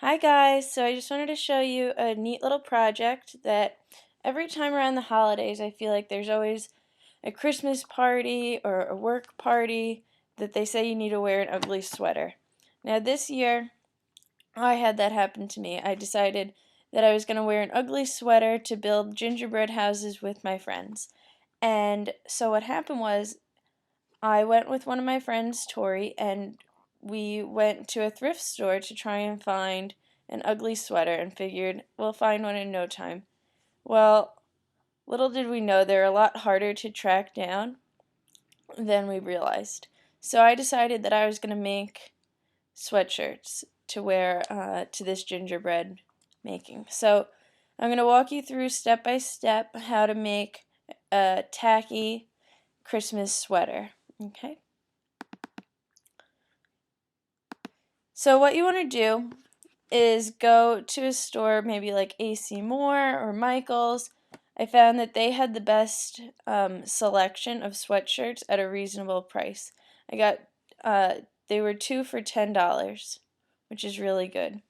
Hi guys, so I just wanted to show you a neat little project that every time around the holidays I feel like there's always a Christmas party or a work party that they say you need to wear an ugly sweater. Now this year I had that happen to me. I decided that I was going to wear an ugly sweater to build gingerbread houses with my friends. And so what happened was I went with one of my friends, Tori, and we went to a thrift store to try and find an ugly sweater and figured we'll find one in no time. Well, little did we know they're a lot harder to track down than we realized. So I decided that I was going to make sweatshirts to wear to this gingerbread making. So I'm going to walk you through step by step how to make a tacky Christmas sweater. Okay? So what you want to do is go to a store, maybe like AC Moore or Michael's. I found that they had the best selection of sweatshirts at a reasonable price. I got they were two for $10, which is really good.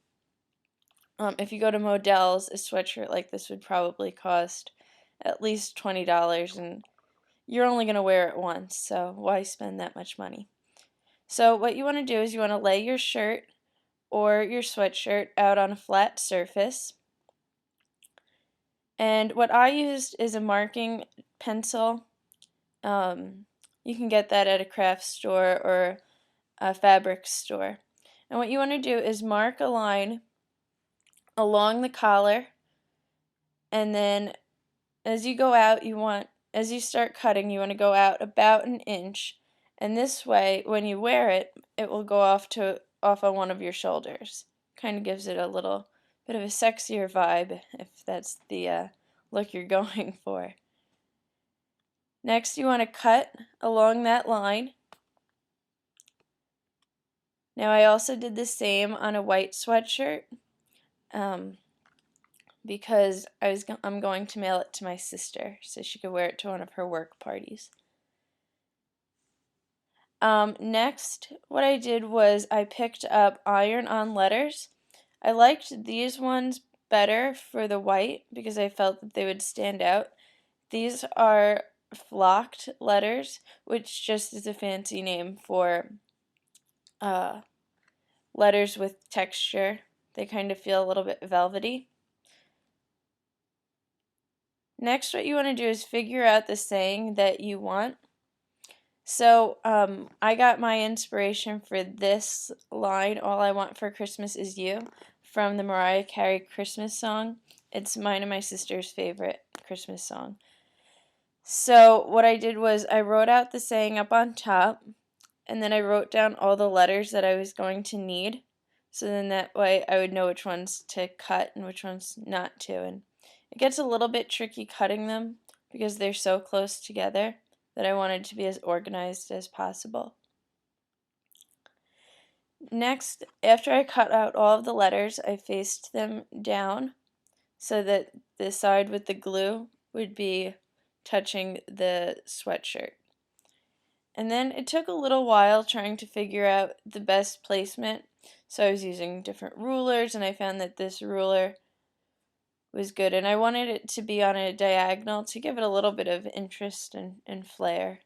If you go to Modell's, a sweatshirt like this would probably cost at least $20, and you're only going to wear it once, so why spend that much money? So what you want to do is you want to lay your shirt or your sweatshirt out on a flat surface. And what I used is a marking pencil. You can get that at a craft store or a fabric store. And what you want to do is mark a line along the collar, and then as you go out, as you start cutting, you want to go out about an inch. And this way, when you wear it, it will go off on one of your shoulders. Kind of gives it a little bit of a sexier vibe, if that's the look you're going for. Next, you want to cut along that line. Now, I also did the same on a white sweatshirt because I'm going to mail it to my sister so she could wear it to one of her work parties. Next, what I did was I picked up iron-on letters. I liked these ones better for the white because I felt that they would stand out. These are flocked letters, which just is a fancy name for letters with texture. They kind of feel a little bit velvety. Next, what you want to do is figure out the saying that you want. So I got my inspiration for this line, "All I Want for Christmas Is You," from the Mariah Carey Christmas song. It's mine and my sister's favorite Christmas song. So what I did was I wrote out the saying up on top, and then I wrote down all the letters that I was going to need. So then that way I would know which ones to cut and which ones not to. And it gets a little bit tricky cutting them because they're so close together that I wanted to be as organized as possible. Next, after I cut out all of the letters, I faced them down so that the side with the glue would be touching the sweatshirt. And then it took a little while trying to figure out the best placement. So I was using different rulers, and I found that this ruler was good. And I wanted it to be on a diagonal to give it a little bit of interest and flair.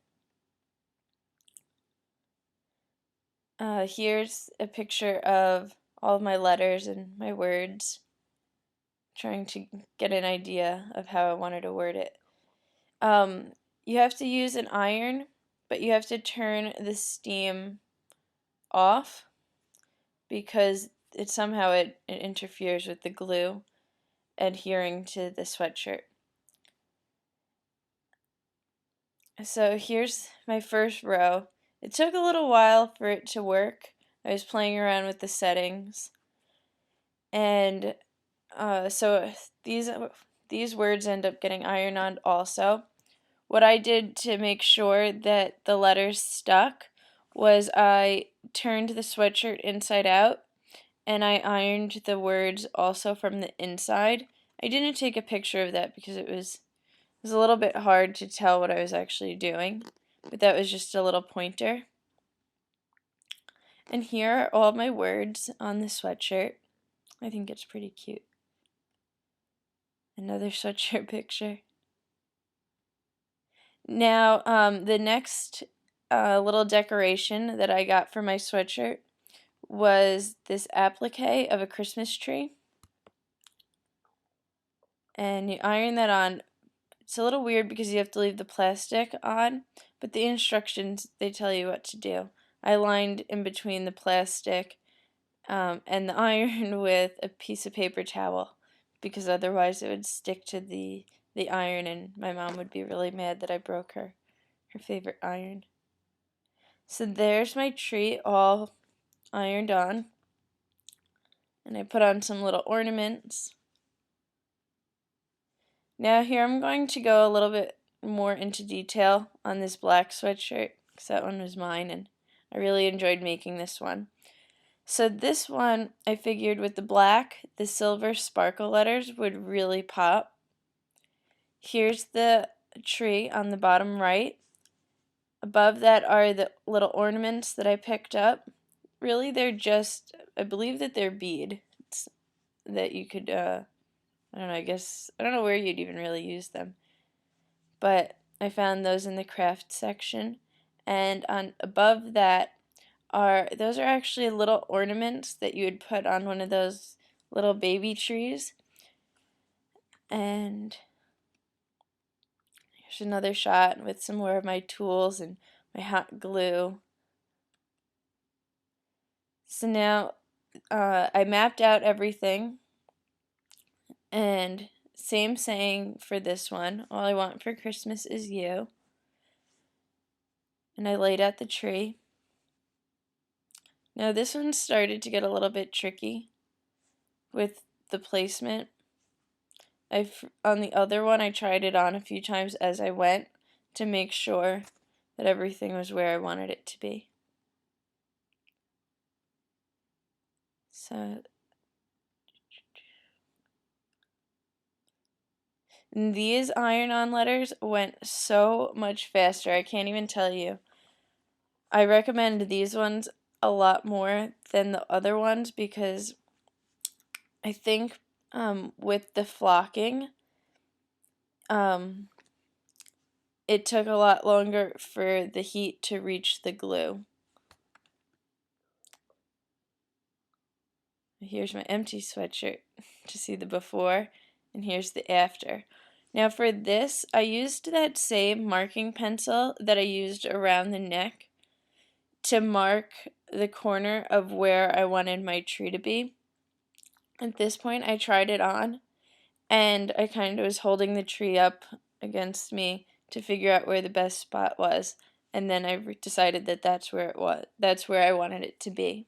Here's a picture of all of my letters and my words, trying to get an idea of how I wanted to word it. You have to use an iron, but you have to turn the steam off because it interferes with the glue adhering to the sweatshirt. So here's my first row. It took a little while for it to work. I was playing around with the settings, and so these words end up getting ironed on also. What I did to make sure that the letters stuck was I turned the sweatshirt inside out, and I ironed the words also from the inside. I didn't take a picture of that because it was a little bit hard to tell what I was actually doing, but that was just a little pointer. And here are all my words on the sweatshirt. I think it's pretty cute. Another sweatshirt picture. Now, the next little decoration that I got for my sweatshirt was this applique of a Christmas tree. And you iron that on. It's a little weird because you have to leave the plastic on, but the instructions, they tell you what to do. I lined in between the plastic and the iron with a piece of paper towel because otherwise it would stick to the iron and my mom would be really mad that I broke her favorite iron. So there's my tree all ironed on, and I put on some little ornaments. Now here I'm going to go a little bit more into detail on this black sweatshirt because that one was mine and I really enjoyed making this one. So this one I figured with the black, the silver sparkle letters would really pop. Here's the tree on the bottom right. Above that are the little ornaments that I picked up. Really they're just, I believe that they're beads that you could I don't know, I don't know where you'd even really use them. But I found those in the craft section. And on above that those are actually little ornaments that you would put on one of those little baby trees. And here's another shot with some more of my tools and my hot glue. So now I mapped out everything. And same saying for this one. All I want for Christmas is you. And I laid out the tree. Now this one started to get a little bit tricky with the placement. On the other one I tried it on a few times as I went to make sure that everything was where I wanted it to be. So these iron-on letters went so much faster, I can't even tell you. I recommend these ones a lot more than the other ones because I think with the flocking, it took a lot longer for the heat to reach the glue. Here's my empty sweatshirt to see the before, and here's the after. Now for this, I used that same marking pencil that I used around the neck to mark the corner of where I wanted my tree to be. At this point, I tried it on, and I kind of was holding the tree up against me to figure out where the best spot was, and then I decided that that's where it was. That's where I wanted it to be.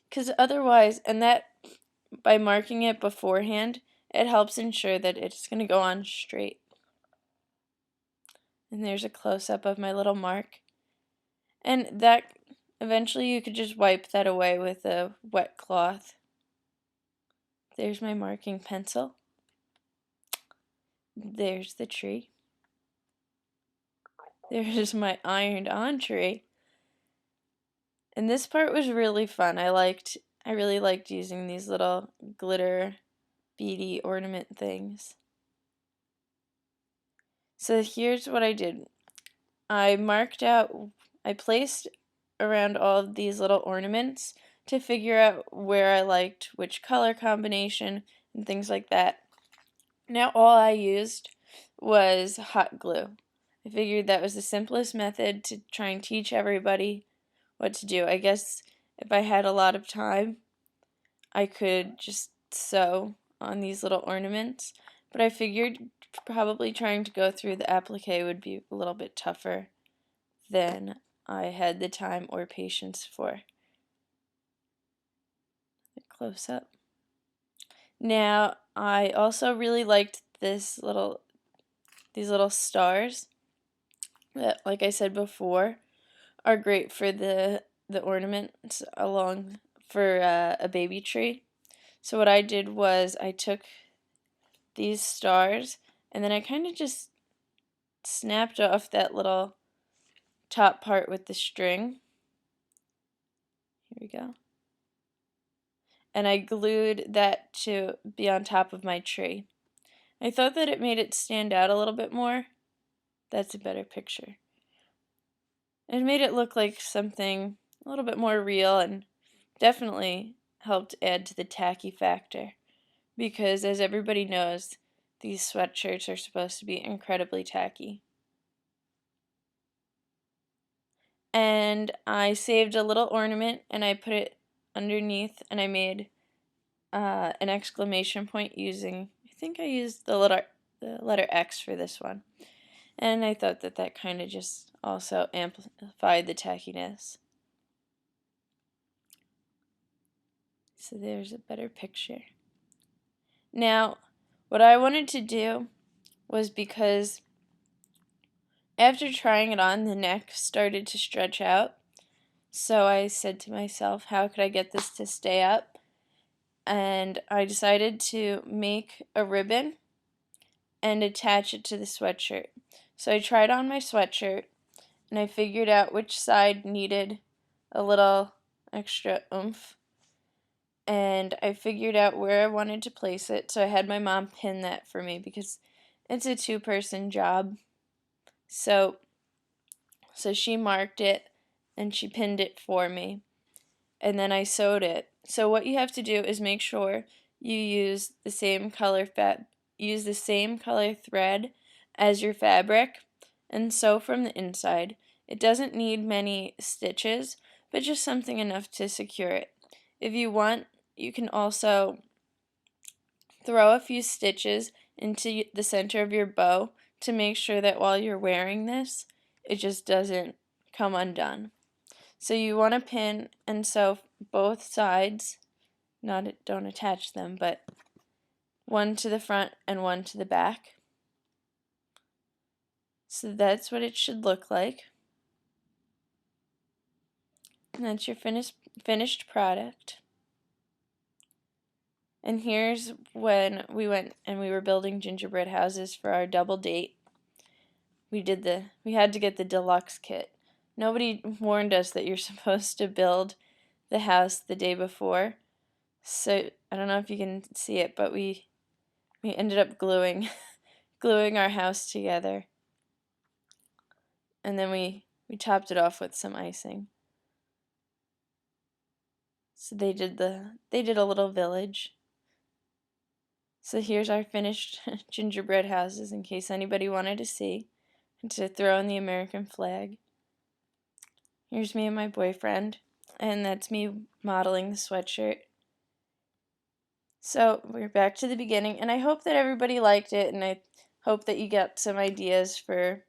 Because otherwise, and that by marking it beforehand, it helps ensure that it's going to go on straight. And there's a close-up of my little mark. And that, eventually you could just wipe that away with a wet cloth. There's my marking pencil. There's the tree. There's my ironed-on tree. And this part was really fun. I really liked using these little glitter beady ornament things. So here's what I did. I placed around all of these little ornaments to figure out where I liked which color combination and things like that. Now all I used was hot glue. I figured that was the simplest method to try and teach everybody what to do. I guess if I had a lot of time, I could just sew on these little ornaments, but I figured probably trying to go through the applique would be a little bit tougher than I had the time or patience for. Close up. Now, I also really liked these little stars that, like I said before, are great for the ornaments along for a baby tree. So what I did was I took these stars and then I kind of just snapped off that little top part with the string. Here we go. and I glued that to be on top of my tree. I thought that it made it stand out a little bit more. That's a better picture. It made it look like something a little bit more real and definitely helped add to the tacky factor. Because as everybody knows, these sweatshirts are supposed to be incredibly tacky. And I saved a little ornament and I put it underneath, and I made an exclamation point using, I think I used the letter X for this one. And I thought that that kind of just also amplified the tackiness. So there's a better picture. Now, what I wanted to do was, because after trying it on, the neck started to stretch out. So I said to myself, how could I get this to stay up? And I decided to make a ribbon and attach it to the sweatshirt. So I tried on my sweatshirt and I figured out which side needed a little extra oomph. And I figured out where I wanted to place it. So I had my mom pin that for me because it's a 2-person job. So she marked it and she pinned it for me. And then I sewed it. So what you have to do is make sure you use the same color thread as your fabric and sew from the inside. It doesn't need many stitches, but just something enough to secure it. If you want, you can also throw a few stitches into the center of your bow to make sure that while you're wearing this, it just doesn't come undone. So you want to pin and sew both sides, don't attach them, but one to the front and one to the back. So that's what it should look like. And that's your finished product. And here's when we went and we were building gingerbread houses for our double date. We had to get the deluxe kit. Nobody warned us that you're supposed to build the house the day before. So I don't know if you can see it, but we ended up gluing our house together. And then we topped it off with some icing. So they did a little village. So here's our finished gingerbread houses in case anybody wanted to see and to throw in the American flag. Here's me and my boyfriend, and that's me modeling the sweatshirt. So we're back to the beginning, and I hope that everybody liked it, and I hope that you got some ideas for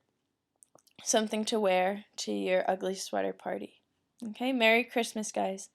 something to wear to your ugly sweater party. Okay, Merry Christmas, guys.